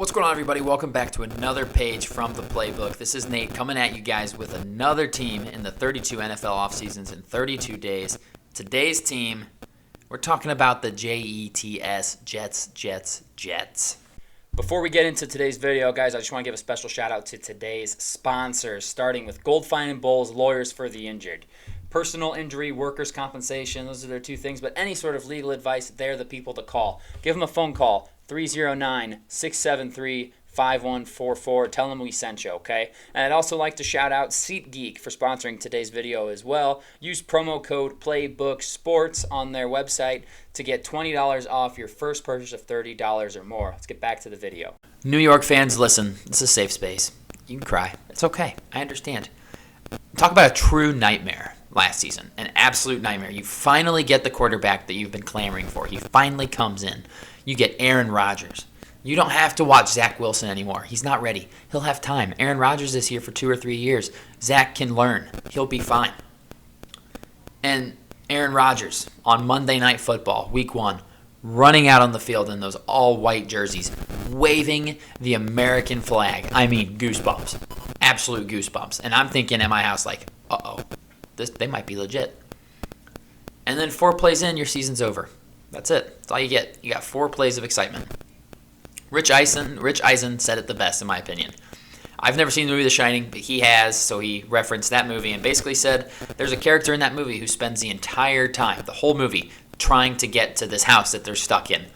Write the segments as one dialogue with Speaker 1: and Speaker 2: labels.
Speaker 1: What's going on, everybody? Welcome back to another page from the playbook. This is Nate coming at you guys with another team in the 32 NFL offseasons in 32 days. Today's team, we're talking about the Jets, Jets. Before we get into today's video, guys, I just want to give a special shout out to today's sponsors, starting with Gold Fine and Bowles, lawyers for the injured. Personal injury, workers' compensation, those are their two things, but any sort of legal advice, they're the people to call. Give them a phone call, 309-673-5144. Tell them we sent you, okay? And I'd also like to shout out SeatGeek for sponsoring today's video as well. Use promo code PLAYBOOKSPORTS on their website to get $20 off your first purchase of $30 or more. Let's get back to the video. New York fans, listen, this is a safe space. You can cry. It's okay. I understand. Talk about a true nightmare last season. An absolute nightmare. You finally get the quarterback that you've been clamoring for. He finally comes in. You get Aaron Rodgers. You don't have to watch Zach Wilson anymore. He's not ready. He'll have time. Aaron Rodgers is here for 2 or 3 years. Zach can learn. He'll be fine. And Aaron Rodgers on Monday Night Football, Week 1, running out on the field in those all-white jerseys, waving the American flag. I mean, goosebumps. Absolute goosebumps. And I'm thinking at my house like, they might be legit. And then 4 plays in, your season's over. That's it. That's all you get. You got 4 plays of excitement. Rich Eisen said it the best, in my opinion. I've never seen the movie The Shining, but he has, so he referenced that movie and basically said there's a character in that movie who spends the entire time, the whole movie, trying to get to this house that they're stuck in.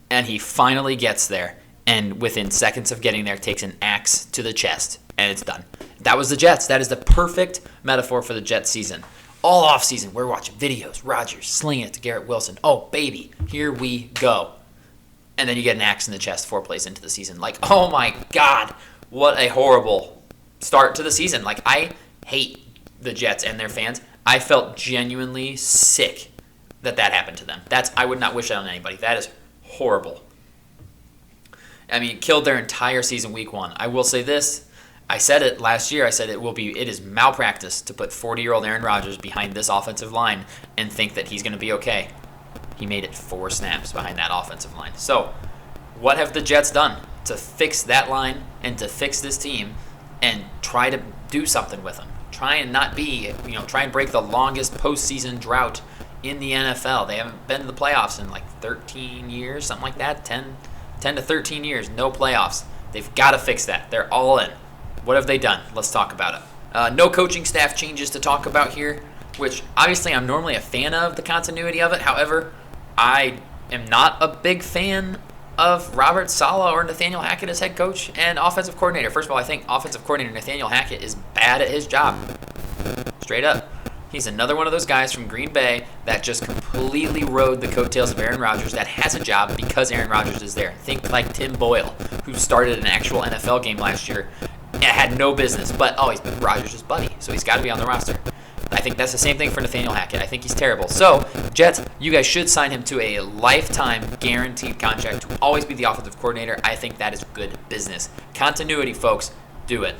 Speaker 1: And he finally gets there, and within seconds of getting there, takes an axe to the chest, and it's done. That was the Jets. That is the perfect metaphor for the Jets season. All offseason, we're watching videos. Rodgers slinging it to Garrett Wilson. Oh, baby, here we go. And then you get an axe in the chest 4 plays into the season. Like, oh my God, what a horrible start to the season. Like, I hate the Jets and their fans. I felt genuinely sick that happened to them. I would not wish that on anybody. That is horrible. I mean, killed their entire season Week 1. I will say this. I said it last year. I said it is malpractice to put 40-year-old Aaron Rodgers behind this offensive line and think that he's going to be okay. He made it 4 snaps behind that offensive line. So, what have the Jets done to fix that line and to fix this team and try to do something with them? Try and break the longest postseason drought in the NFL. They haven't been to the playoffs in like 13 years, something like that. 10 to 13 years, no playoffs. They've got to fix that. They're all in. What have they done? Let's talk about it. No coaching staff changes to talk about here, which obviously I'm normally a fan of the continuity of it. However, I am not a big fan of Robert Saleh or Nathaniel Hackett as head coach and offensive coordinator. First of all, I think offensive coordinator Nathaniel Hackett is bad at his job. Straight up. He's another one of those guys from Green Bay that just completely rode the coattails of Aaron Rodgers that has a job because Aaron Rodgers is there. Think like Tim Boyle, who started an actual NFL game last year and had no business, but he's Rodgers' buddy, so he's got to be on the roster. I think that's the same thing for Nathaniel Hackett. I think he's terrible. So, Jets, you guys should sign him to a lifetime guaranteed contract to always be the offensive coordinator. I think that is good business. Continuity, folks. Do it.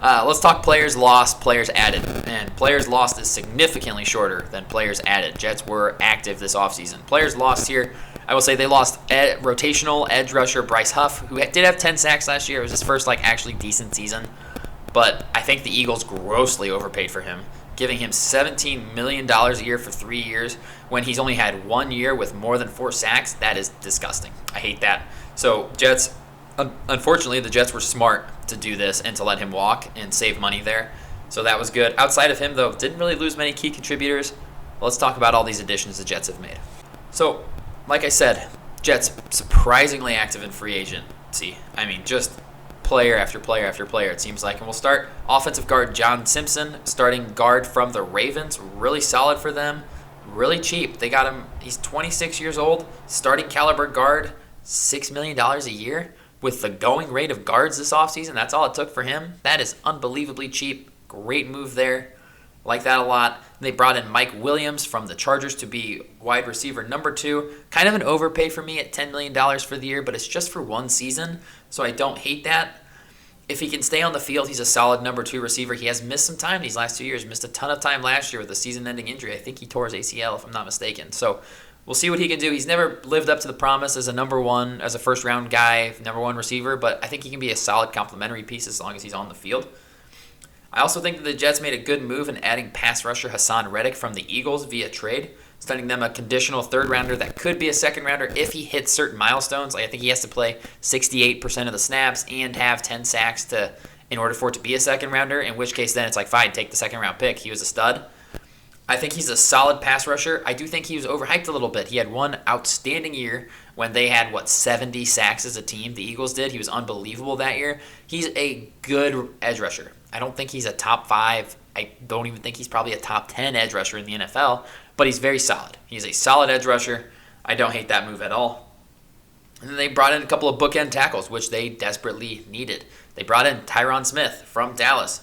Speaker 1: Let's talk players lost, players added. And players lost is significantly shorter than players added. Jets were active this offseason. Players lost here. I will say they lost rotational edge rusher Bryce Huff, who did have 10 sacks last year. It was his first actually decent season. But I think the Eagles grossly overpaid for him, giving him $17 million a year for 3 years when he's only had 1 year with more than 4 sacks. That is disgusting. I hate that. So Jets, unfortunately, the Jets were smart to do this and to let him walk and save money there. So that was good. Outside of him, though, didn't really lose many key contributors. Let's talk about all these additions the Jets have made. So, like I said, Jets surprisingly active in free agency. I mean, just player after player after player, it seems like. And we'll start offensive guard John Simpson, starting guard from the Ravens. Really solid for them. Really cheap. They got him. He's 26 years old. Starting caliber guard, $6 million a year. With the going rate of guards this offseason, that's all it took for him. That is unbelievably cheap. Great move there. Like that a lot. They brought in Mike Williams from the Chargers to be wide receiver number 2. Kind of an overpay for me at $10 million for the year, but it's just for 1 season, so I don't hate that. If he can stay on the field, he's a solid number 2 receiver. He has missed some time these last 2 years. Missed a ton of time last year with a season-ending injury. I think he tore his ACL, if I'm not mistaken. So
Speaker 2: We'll see what he can do. He's never lived up to the promise as a first-round guy, number one receiver, but I think he can be a solid complementary piece as long as he's on the field. I also think that the Jets made a good move in adding pass rusher Hassan Reddick from the Eagles via trade, sending them a conditional third-rounder that could be a second-rounder if he hits certain milestones. Like I think he has to play 68% of the snaps and have 10 sacks in order for it to be a second-rounder, in which case then it's like, fine, take the second-round pick. He was a stud. I think he's a solid pass rusher. I do think he was overhyped a little bit. He had one outstanding year when they had, 70 sacks as a team. The Eagles did. He was unbelievable that year. He's a good edge rusher. I don't think he's a top 5. I don't even think he's probably a top 10 edge rusher in the NFL, but he's very solid. He's a solid edge rusher. I don't hate that move at all. And then they brought in a couple of bookend tackles, which they desperately needed. They brought in Tyron Smith from Dallas.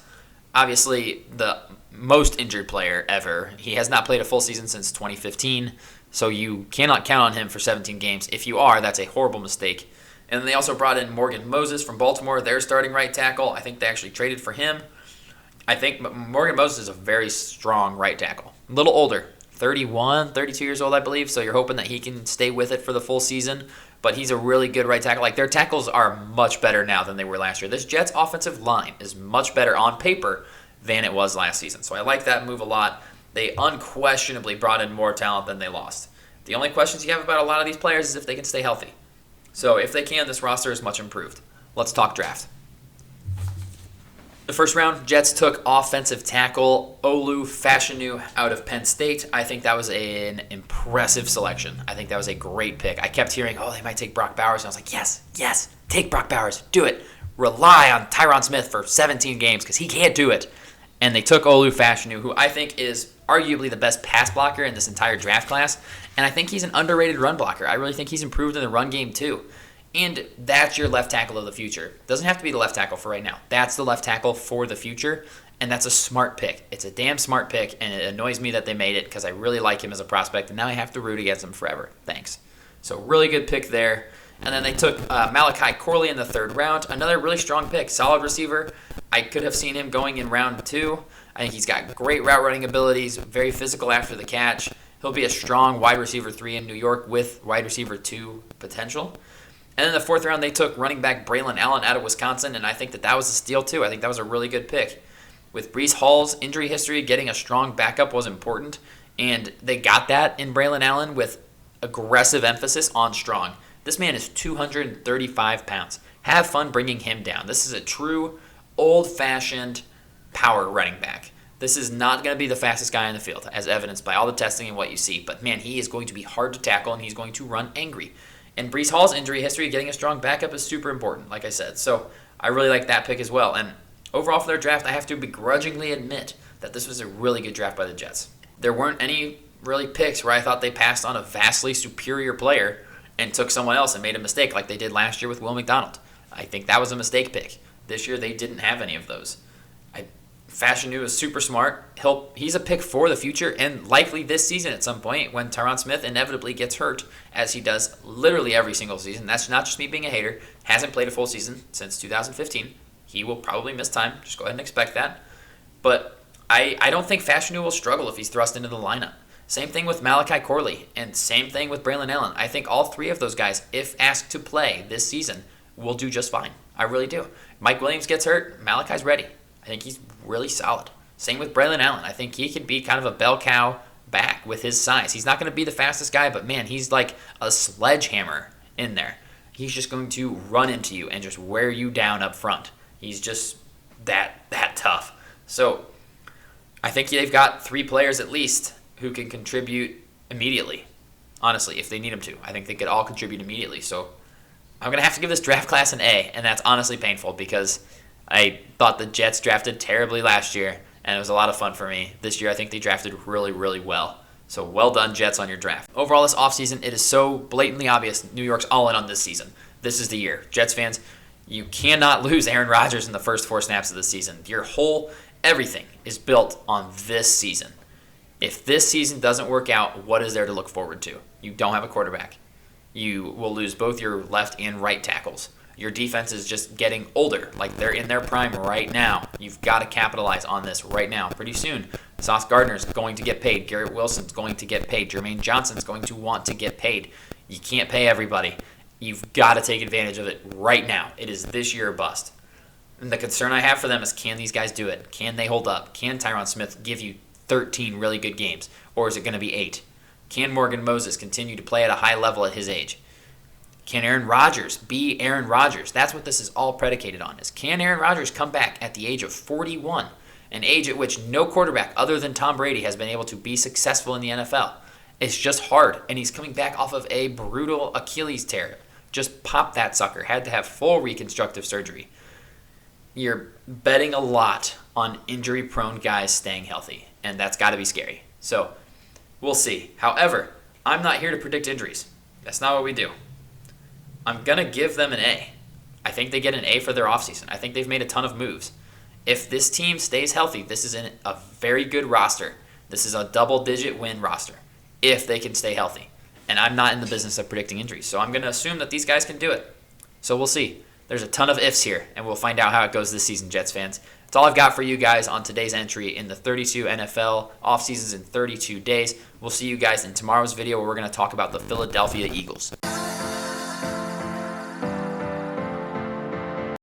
Speaker 2: Obviously, the most injured player ever. He has not played a full season since 2015, so you cannot count on him for 17 games. If you are, that's a horrible mistake. And then they also brought in Morgan Moses from Baltimore, their starting right tackle. I think they actually traded for him. I think Morgan Moses is a very strong right tackle. A little older, 31, 32 years old, I believe, so you're hoping that he can stay with it for the full season. But he's a really good right tackle. Like, their tackles are much better now than they were last year. This Jets offensive line is much better on paper than it was last season. So I like that move a lot. They unquestionably brought in more talent than they lost. The only questions you have about a lot of these players is if they can stay healthy. So if they can, this roster is much improved. Let's talk draft. The first round, Jets took offensive tackle Olu Fashanu out of Penn State. I think that was an impressive selection. I think that was a great pick. I kept hearing, they might take Brock Bowers. And I was like, yes, take Brock Bowers. Do it. Rely on Tyron Smith for 17 games because he can't do it. And they took Olu Fashanu, who I think is arguably the best pass blocker in this entire draft class. And I think he's an underrated run blocker. I really think he's improved in the run game too. And that's your left tackle of the future. Doesn't have to be the left tackle for right now. That's the left tackle for the future. And that's a smart pick. It's a damn smart pick. And it annoys me that they made it because I really like him as a prospect. And now I have to root against him forever. Thanks. So really good pick there. And then they took Malachi Corley in the third round. Another really strong pick. Solid receiver. I could have seen him going in round 2. I think he's got great route running abilities. Very physical after the catch. He'll be a strong wide receiver 3 in New York with wide receiver 2 potential. And in the fourth round, they took running back Braylon Allen out of Wisconsin. And I think that was a steal too. I think that was a really good pick. With Breece Hall's injury history, getting a strong backup was important. And they got that in Braylon Allen with aggressive emphasis on strong. This man is 235 pounds. Have fun bringing him down. This is a true old-fashioned power running back. This is not going to be the fastest guy in the field, as evidenced by all the testing and what you see. But, man, he is going to be hard to tackle, and he's going to run angry. And Breece Hall's injury history, getting a strong backup is super important, like I said. So I really like that pick as well. And overall for their draft, I have to begrudgingly admit that this was a really good draft by the Jets. There weren't any really picks where I thought they passed on a vastly superior player and took someone else and made a mistake like they did last year with Will McDonald. I think that was a mistake pick. This year they didn't have any of those. Fashanu is super smart. He's a pick for the future and likely this season at some point when Tyron Smith inevitably gets hurt, as he does literally every single season. That's not just me being a hater. Hasn't played a full season since 2015. He will probably miss time. Just go ahead and expect that. But I don't think Fashanu will struggle if he's thrust into the lineup. Same thing with Malachi Corley, and same thing with Braylon Allen. I think all three of those guys, if asked to play this season, will do just fine. I really do. Mike Williams gets hurt, Malachi's ready. I think he's really solid. Same with Braylon Allen. I think he can be kind of a bell cow back with his size. He's not going to be the fastest guy, but man, he's like a sledgehammer in there. He's just going to run into you and just wear you down up front. He's just that tough. So I think they've got three players at least who can contribute immediately. Honestly, if they need them to. I think they could all contribute immediately. So I'm going to have to give this draft class an A, and that's honestly painful because I thought the Jets drafted terribly last year, and it was a lot of fun for me. This year, I think they drafted really, really well. So well done, Jets, on your draft. Overall, this offseason, it is so blatantly obvious New York's all in on this season. This is the year. Jets fans, you cannot lose Aaron Rodgers in the first 4 snaps of the season. Your whole everything is built on this season. If this season doesn't work out, what is there to look forward to? You don't have a quarterback. You will lose both your left and right tackles. Your defense is just getting older, like they're in their prime right now. You've got to capitalize on this right now. Pretty soon, Sauce Gardner's going to get paid. Garrett Wilson's going to get paid. Jermaine Johnson's going to want to get paid. You can't pay everybody. You've got to take advantage of it right now. It is this year or bust. And the concern I have for them is, can these guys do it? Can they hold up? Can Tyron Smith give you 13 really good games? Or is it going to be 8? Can Morgan Moses continue to play at a high level at his age? Can Aaron Rodgers be Aaron Rodgers? That's what this is all predicated on. Is can Aaron Rodgers come back at the age of 41, an age at which no quarterback other than Tom Brady has been able to be successful in the NFL? It's just hard, and he's coming back off of a brutal Achilles tear. Just popped that sucker. Had to have full reconstructive surgery. You're betting a lot on injury-prone guys staying healthy, and that's got to be scary. So we'll see. However, I'm not here to predict injuries. That's not what we do. I'm going to give them an A. I think they get an A for their offseason. I think they've made a ton of moves. If this team stays healthy, this is a very good roster. This is a double-digit win roster if they can stay healthy. And I'm not in the business of predicting injuries, so I'm going to assume that these guys can do it. So we'll see. There's a ton of ifs here, and we'll find out how it goes this season, Jets fans. That's all I've got for you guys on today's entry in the 32 NFL offseasons in 32 days. We'll see you guys in tomorrow's video where we're going to talk about the Philadelphia Eagles.